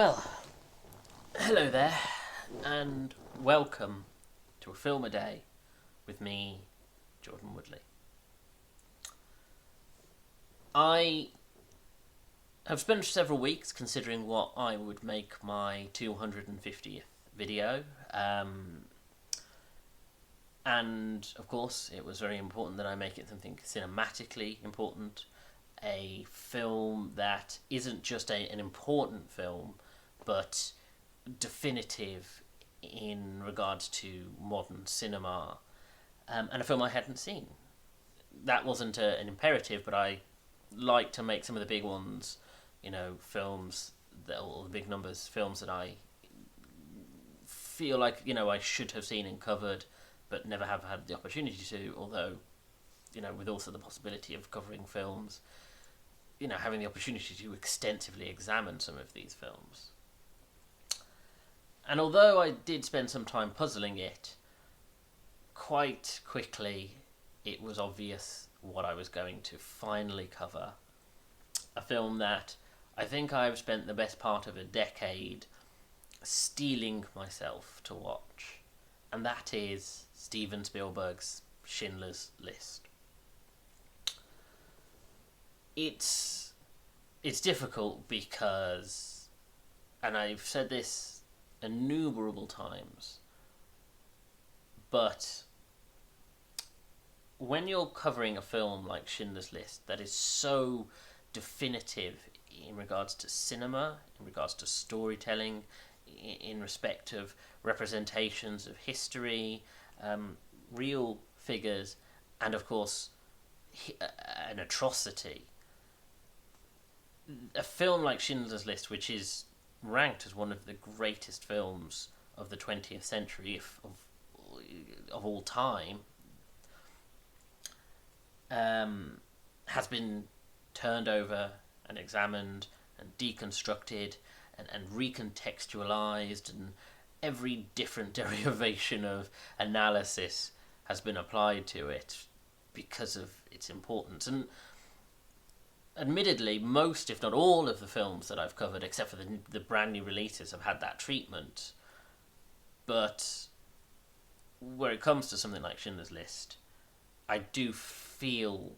Well, hello there, and welcome to A Film a Day with me, Jordan Woodley. I have spent several weeks considering what I would make my 250th video, and of course it was very important that I make it something cinematically important, a film that isn't just an important film, but definitive in regards to modern cinema, and a film I hadn't seen. That wasn't an imperative, but I like to make some of the big ones, films or the big numbers, films that I feel like, I should have seen and covered, but never have had the opportunity to, although, with also the possibility of covering films, having the opportunity to extensively examine some of these films. And although I did spend some time puzzling it, quite quickly it was obvious what I was going to finally cover. A film that I think I've spent the best part of a decade steeling myself to watch. And that is Steven Spielberg's Schindler's List. It's difficult because, and I've said this innumerable times, but when you're covering a film like Schindler's List that is so definitive in regards to cinema, in regards to storytelling, in respect of representations of history, real figures, and of course an atrocity, a film like Schindler's List, which is ranked as one of the greatest films of the 20th century, of all time, has been turned over and examined and deconstructed and recontextualized, and every different derivation of analysis has been applied to it because of its importance. And admittedly, most, if not all, of the films that I've covered, except for the brand new releases, have had that treatment. But where it comes to something like Schindler's List, I do feel,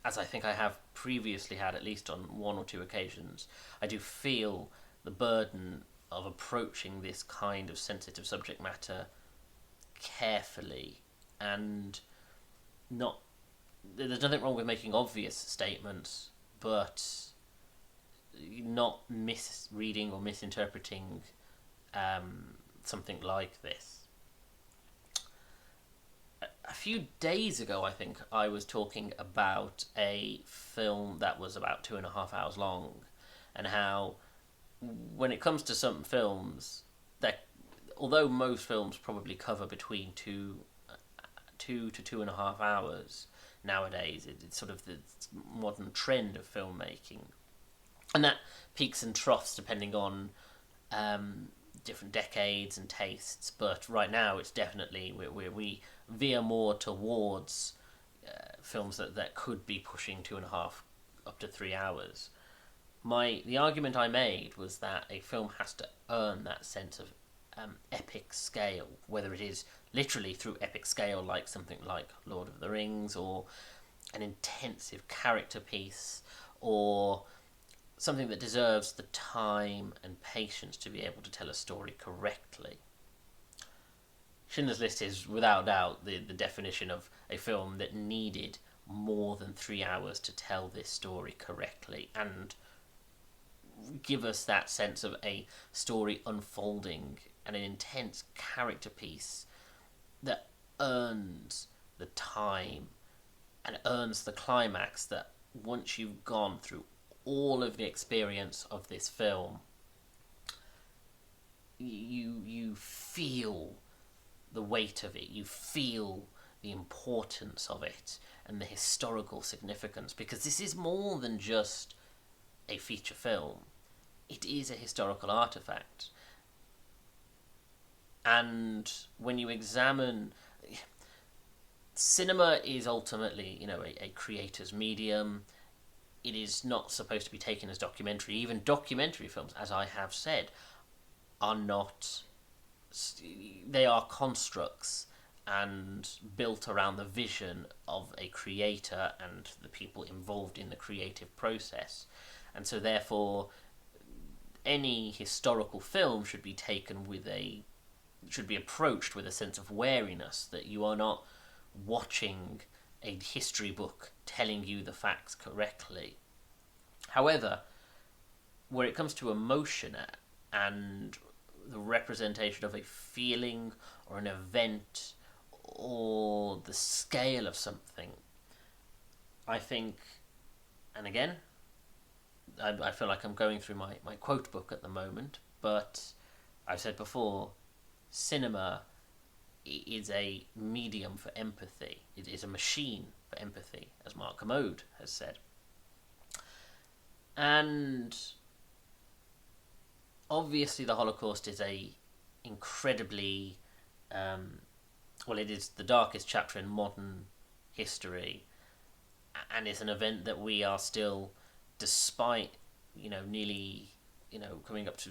as I think I have previously had at least on one or two occasions, I do feel the burden of approaching this kind of sensitive subject matter carefully, and there's nothing wrong with making obvious statements, but not misreading or misinterpreting something like this. A few days ago, I think, I was talking about a film that was about 2.5 hours long, and how when it comes to some films, that although most films probably cover between two to 2.5 hours nowadays, it's sort of the modern trend of filmmaking, and that peaks and troughs depending on different decades and tastes. But right now, it's definitely we veer more towards films that could be pushing 2.5 up to 3 hours. The argument I made was that a film has to earn that sense of epic scale, whether it is literally through epic scale, like something like Lord of the Rings, or an intensive character piece, or something that deserves the time and patience to be able to tell a story correctly. Schindler's List is without doubt the definition of a film that needed more than 3 hours to tell this story correctly and give us that sense of a story unfolding and an intense character piece that earns the time and earns the climax, that once you've gone through all of the experience of this film, you feel the weight of it, you feel the importance of it and the historical significance, because this is more than just a feature film. It is a historical artifact. And when you examine, cinema is ultimately, a creator's medium. it is not supposed to be taken as documentary. Even documentary films, as I have said, are not. They are constructs and built around the vision of a creator and the people involved in the creative process. And so, therefore, any historical film should be approached with a sense of wariness, that you are not watching a history book telling you the facts correctly. However, where it comes to emotion and the representation of a feeling or an event or the scale of something, I think, and again, I feel like I'm going through my quote book at the moment, but I've said before, cinema is a medium for empathy. It is a machine for empathy, as Mark Kermode has said. And obviously the Holocaust is a incredibly... it is the darkest chapter in modern history, and it's an event that we are still, despite, nearly, coming up to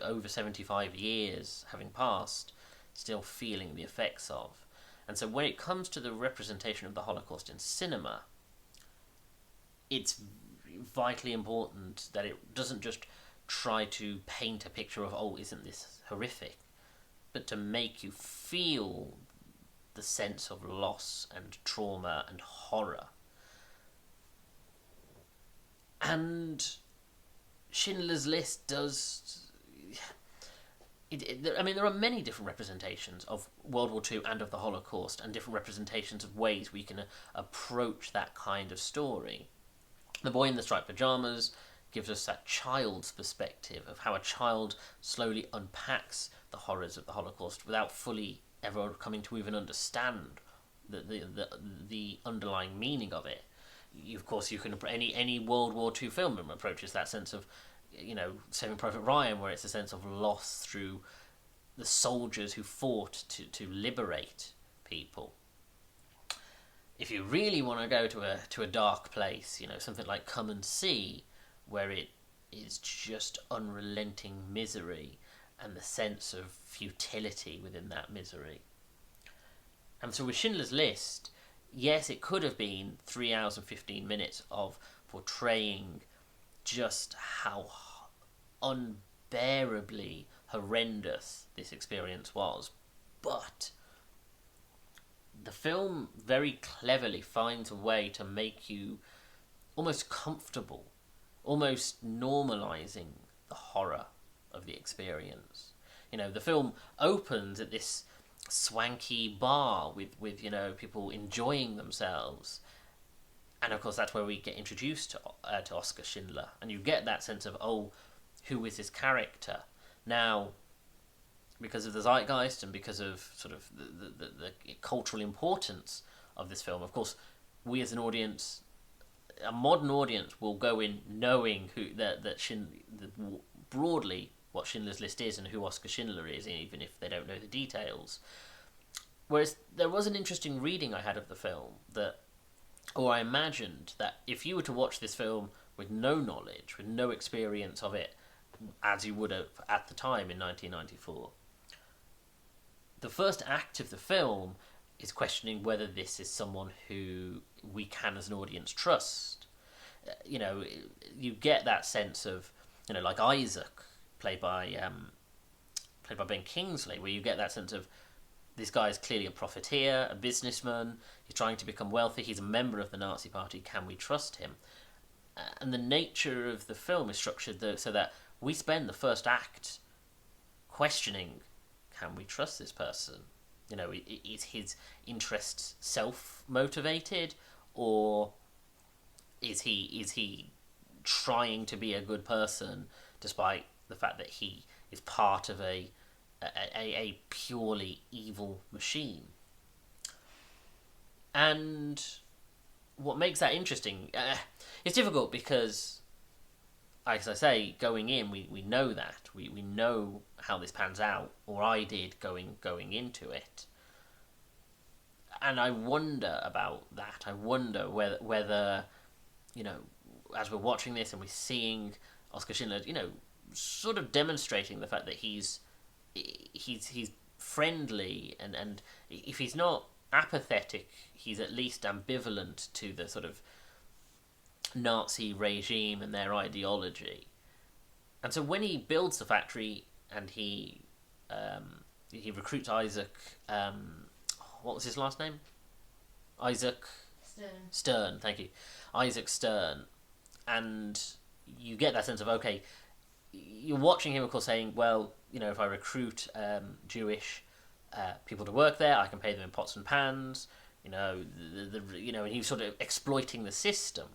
over 75 years having passed, still feeling the effects of. And so when it comes to the representation of the Holocaust in cinema, it's vitally important that it doesn't just try to paint a picture of, oh, isn't this horrific, but to make you feel the sense of loss and trauma and horror. And Schindler's List does... there are many different representations of World War II and of the Holocaust, and different representations of ways we can approach that kind of story. The Boy in the Striped Pyjamas gives us that child's perspective of how a child slowly unpacks the horrors of the Holocaust without fully ever coming to even understand the underlying meaning of it. Of course, you can any World War II film approaches that sense of, Saving Private Ryan, where it's a sense of loss through the soldiers who fought to liberate people. If you really want to go to a dark place, something like Come and See, where it is just unrelenting misery and the sense of futility within that misery. And so with Schindler's List, yes, it could have been 3 hours and 15 minutes of portraying just how unbearably horrendous this experience was. But the film very cleverly finds a way to make you almost comfortable, almost normalizing the horror of the experience. The film opens at this swanky bar with people enjoying themselves. And of course that's where we get introduced to Oskar Schindler, and you get that sense of, oh, who is this character? Now, because of the zeitgeist and because of sort of the cultural importance of this film, of course, we as an audience, a modern audience, will go in knowing broadly what Schindler's List is and who Oskar Schindler is, even if they don't know the details. Whereas there was an interesting reading I had of the film I imagined that if you were to watch this film with no knowledge, with no experience of it, as you would have at the time in 1994, the first act of the film is questioning whether this is someone who we can, as an audience, trust. You get that sense of, like Isaac, played by Ben Kingsley, where you get that sense of, this guy is clearly a profiteer, a businessman, he's trying to become wealthy, he's a member of the Nazi Party, can we trust him? And the nature of the film is structured so that we spend the first act questioning, can we trust this person? Is his interest self-motivated, or is he trying to be a good person despite the fact that he is part of a purely evil machine? And what makes that interesting, it's difficult because, as I say, going in, we know that. We know how this pans out, or I did going into it. And I wonder about that. I wonder whether as we're watching this and we're seeing Oscar Schindler, sort of demonstrating the fact that he's friendly, and if he's not apathetic, he's at least ambivalent to the sort of Nazi regime and their ideology. And so when he builds the factory and he recruits Isaac, what was his last name? Isaac Stern. Thank you, Isaac Stern, and you get that sense of, okay, you're watching him, of course, saying, well, if I recruit Jewish people to work there, I can pay them in pots and pans. And he's sort of exploiting the system.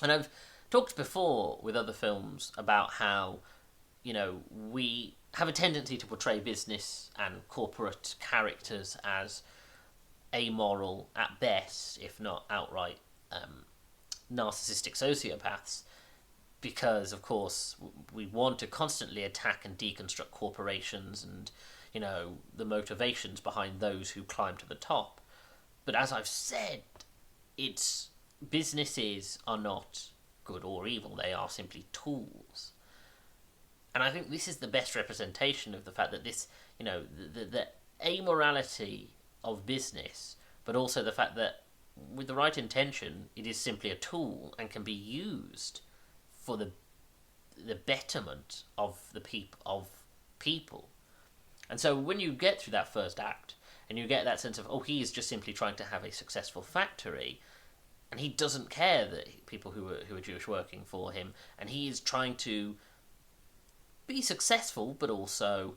And I've talked before with other films about how, we have a tendency to portray business and corporate characters as amoral at best, if not outright narcissistic sociopaths, because, of course, we want to constantly attack and deconstruct corporations and, the motivations behind those who climb to the top. But as I've said, businesses are not good or evil, they are simply tools. And I think this is the best representation of the fact that this, the amorality of business, but also the fact that with the right intention, it is simply a tool and can be used for the betterment of people. And so when you get through that first act and you get that sense of, he is just simply trying to have a successful factory, and he doesn't care that people who are Jewish working for him, and he is trying to be successful but also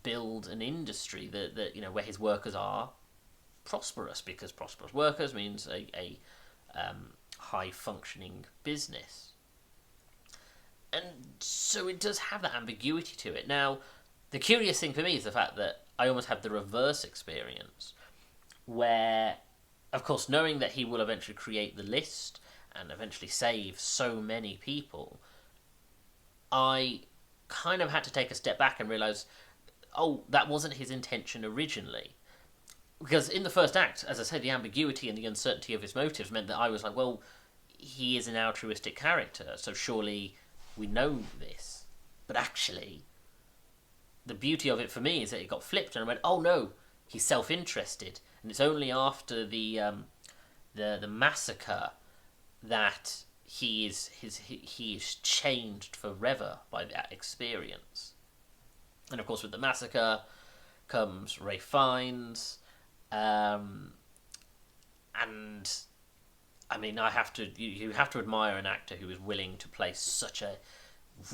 build an industry that where his workers are prosperous, because prosperous workers means a high functioning business. And so it does have that ambiguity to it. Now, the curious thing for me is the fact that I almost have the reverse experience, where, of course, knowing that he will eventually create the list and eventually save so many people, I kind of had to take a step back and realise, that wasn't his intention originally. Because in the first act, as I say, the ambiguity and the uncertainty of his motives meant that I was like, well, he is an altruistic character, so surely we know this. But actually, the beauty of it for me is that it got flipped, and I went, oh no, he's self-interested. And it's only after the massacre that he is changed forever by that experience. And of course, with the massacre comes Ralph Fiennes, and I mean, you have to admire an actor who is willing to play such a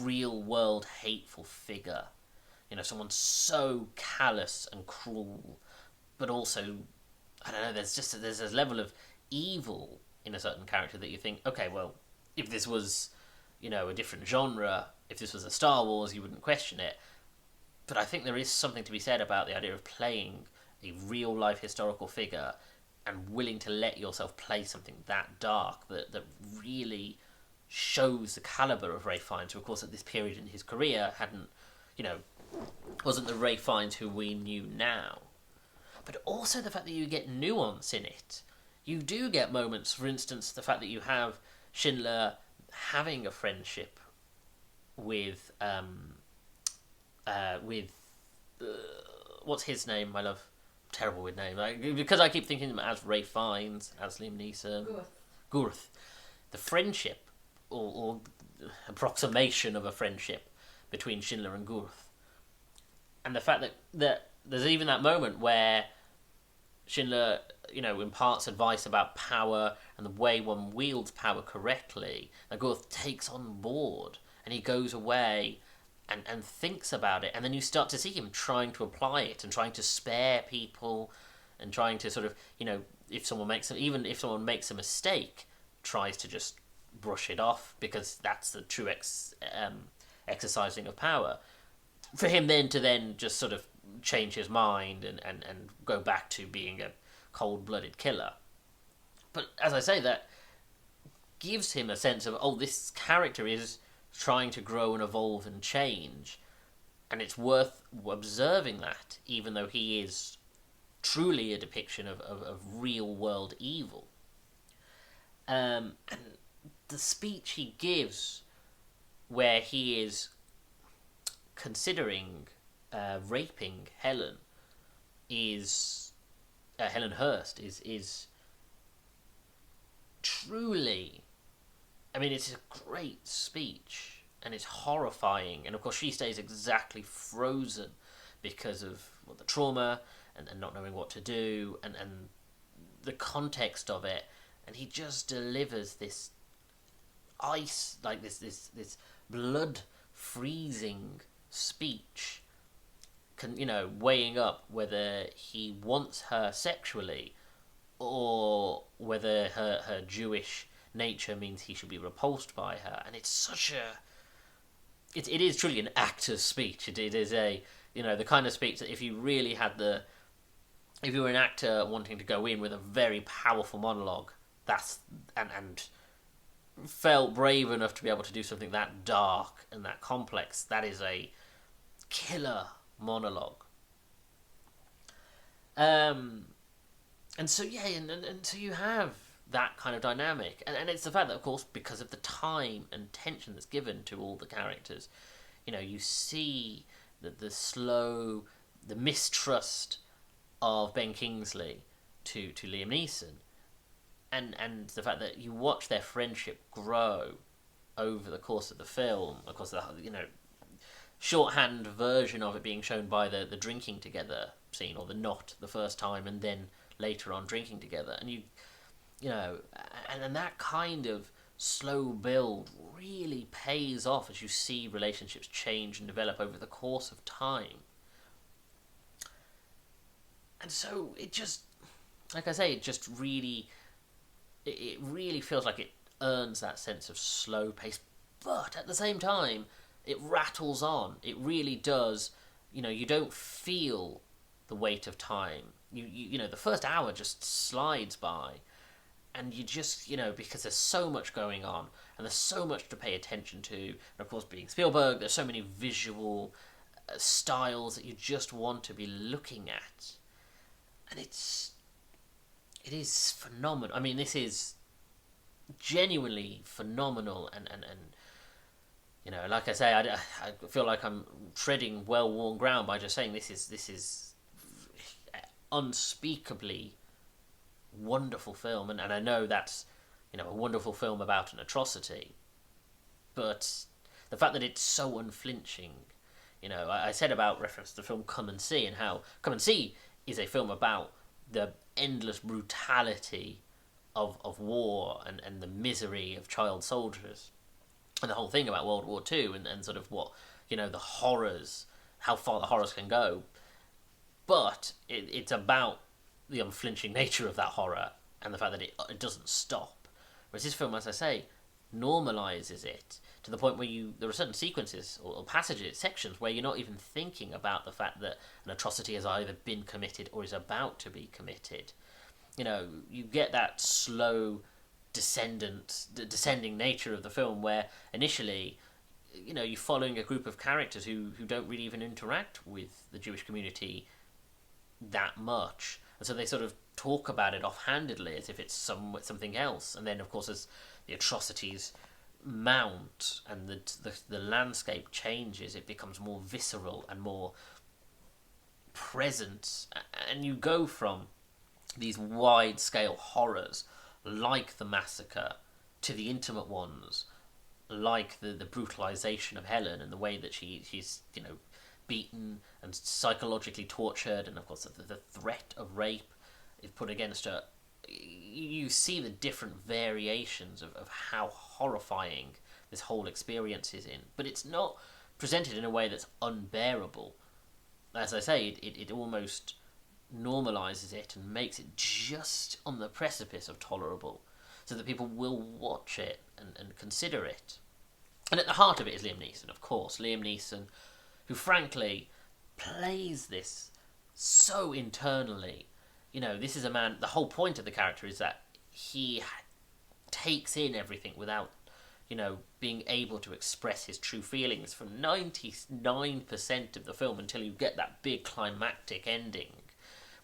real world hateful figure. Someone so callous and cruel, but also, I don't know, there's this level of evil in a certain character that you think, okay, well, if this was, a different genre, if this was a Star Wars, you wouldn't question it. But I think there is something to be said about the idea of playing a real-life historical figure and willing to let yourself play something that dark, that really shows the calibre of Ralph Fiennes, who, of course, at this period in his career wasn't the Ralph Fiennes who we knew now. But also the fact that you get nuance in it. You do get moments, for instance, the fact that you have Schindler having a friendship with what's his name, my love? I'm terrible with names. Because I keep thinking of him as Ralph Fiennes, as Liam Neeson. Gurth. The friendship, or approximation of a friendship between Schindler and Gurth. And the fact that there's even that moment where Schindler, imparts advice about power and the way one wields power correctly, that Gurth takes on board, and he goes away and thinks about it, and then you start to see him trying to apply it and trying to spare people and trying to sort of, if someone makes a mistake, tries to just brush it off, because that's the true exercising of power. For him then to just sort of change his mind and go back to being a cold-blooded killer. But as I say, that gives him a sense of, this character is trying to grow and evolve and change, and it's worth observing that, even though he is truly a depiction of real-world evil. And the speech he gives, where he is considering raping Helen, is Helen Hurst, is truly. I mean, it's a great speech, and it's horrifying, and of course she stays exactly frozen because of the trauma and not knowing what to do, and the context of it, and he just delivers this ice, like this blood freezing speech, weighing up whether he wants her sexually or whether her Jewish nature means he should be repulsed by her. And it's such a it is truly an actor's speech. It is the kind of speech that if you were an actor wanting to go in with a very powerful monologue, and felt brave enough to be able to do something that dark and that complex, that is a killer monologue. And so you have that kind of dynamic, and it's the fact that, of course, because of the time and tension that's given to all the characters, you see the mistrust of Ben Kingsley to Liam Neeson, and the fact that you watch their friendship grow over the course of the film. Of course, the shorthand version of it being shown by the drinking together scene, or the first time, and then later on drinking together, and and that kind of slow build really pays off as you see relationships change and develop over the course of time. And so it just, like I say, it really feels like it earns that sense of slow pace, but at the same time, it rattles on. It really does. You don't feel the weight of time. The first hour just slides by, and you just, because there's so much going on, and there's so much to pay attention to, and of course, being Spielberg, there's so many visual styles that you just want to be looking at, and it is phenomenal. I mean, this is genuinely phenomenal, and like I say, I feel like I'm treading well-worn ground by just saying this is unspeakably wonderful film, and I know that's a wonderful film about an atrocity, but the fact that it's so unflinching, I said about reference to the film Come and See, and how Come and See is a film about the endless brutality of war and the misery of child soldiers, and the whole thing about World War II, and sort of what, the horrors, how far the horrors can go, but it's about the unflinching nature of that horror and the fact that it doesn't stop. Whereas this film, as I say, normalizes it to the point where there are certain sequences or passages, sections, where you're not even thinking about the fact that an atrocity has either been committed or is about to be committed. You get that slow descending nature of the film, where initially, you're following a group of characters who don't really even interact with the Jewish community that much, and so they sort of talk about it offhandedly as if it's something else. And then, of course, as the atrocities mount and the landscape changes, it becomes more visceral and more present, and you go from these wide-scale horrors like the massacre to the intimate ones, like the brutalization of Helen and the way that she's beaten and psychologically tortured, and of course the threat of rape is put against her. You see the different variations of how horrifying this whole experience is in, but it's not presented in a way that's unbearable. As I say, it almost normalizes it and makes it just on the precipice of tolerable, so that people will watch it and consider it. And at the heart of it is Liam Neeson, of course. Liam Neeson, who frankly plays this so internally. This is a man, the whole point of the character is that he takes in everything without, being able to express his true feelings for 99% of the film, until you get that big climactic ending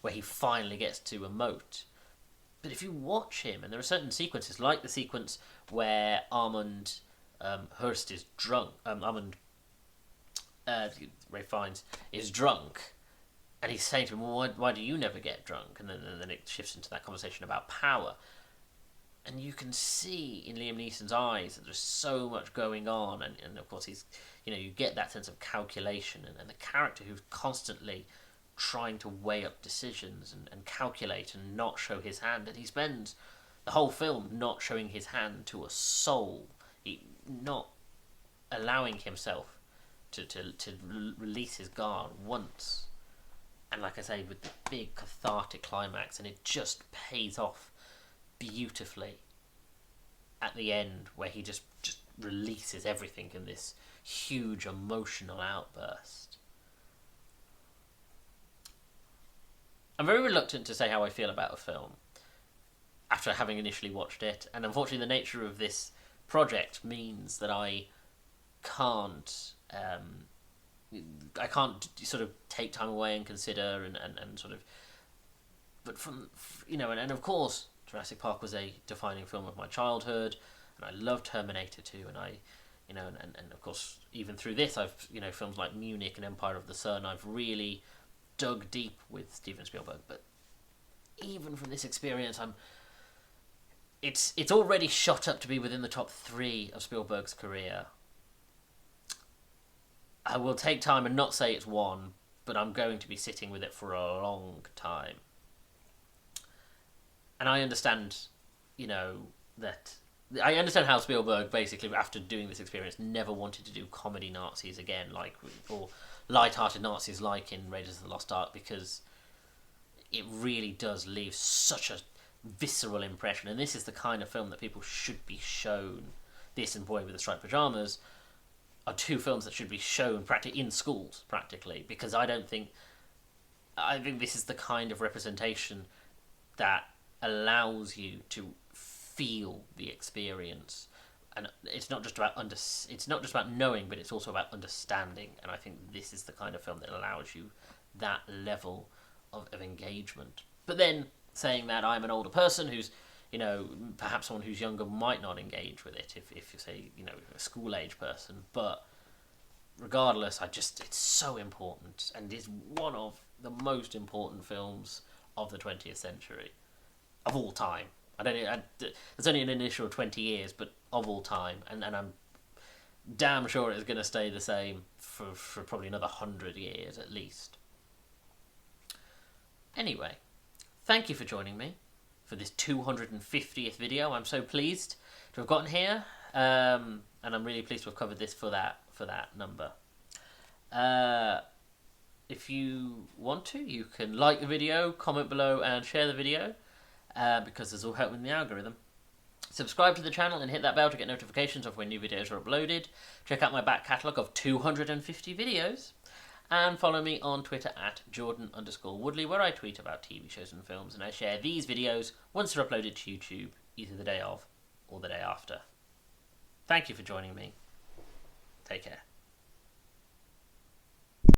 where he finally gets to emote. But if you watch him, and there are certain sequences, like the sequence where Armand Hurst is drunk, Armand Ray Fiennes is drunk, and he's saying to him, well, why do you never get drunk? And then it shifts into that conversation about power. And you can see in Liam Neeson's eyes that there's so much going on, and of course he's, you get that sense of calculation, and the character who's constantly trying to weigh up decisions and calculate and not show his hand, and he spends the whole film not showing his hand to a soul, not allowing himself to release his guard once. And like I say, with the big cathartic climax, and it just pays off beautifully at the end, where he just releases everything in this huge emotional outburst. I'm very reluctant to say how I feel about a film after having initially watched it, and unfortunately the nature of this project means that I can't sort of take time away and consider and sort of, but and of course Jurassic Park was a defining film of my childhood, and I loved Terminator 2, and and of course even through this I've films like Munich and Empire of the Sun, I've really dug deep with Steven Spielberg. But even from this experience, it's already shot up to be within the top 3 of Spielberg's career. I will take time and not say it's 1, but I'm going to be sitting with it for a long time. And I understand, I understand how Spielberg basically, after doing this experience, never wanted to do comedy Nazis again, or light-hearted Nazis like in Raiders of the Lost Ark, because it really does leave such a visceral impression. And this is the kind of film that people should be shown. This and Boy with the Striped Pajamas are 2 films that should be shown in schools, practically, because I think this is the kind of representation that allows you to feel the experience, and it's not just about knowing, but it's also about understanding. And I think this is the kind of film that allows you that level of engagement. But then, saying that, I'm an older person who's, perhaps someone who's younger might not engage with it if you say, a school age person. But regardless, it's so important, and it's one of the most important films of the 20th century, of all time. There's only an initial 20 years, but of all time, and I'm damn sure it's going to stay the same for probably another 100 years at least. Anyway, thank you for joining me for this 250th video. I'm so pleased to have gotten here, and I'm really pleased to have covered this for that number. If you want to, you can like the video, comment below, and share the video, because this will help with the algorithm. Subscribe to the channel and hit that bell to get notifications of when new videos are uploaded. Check out my back catalogue of 250 videos. And follow me on Twitter at Jordan_Woodley, where I tweet about TV shows and films, and I share these videos once they're uploaded to YouTube, either the day of or the day after. Thank you for joining me. Take care.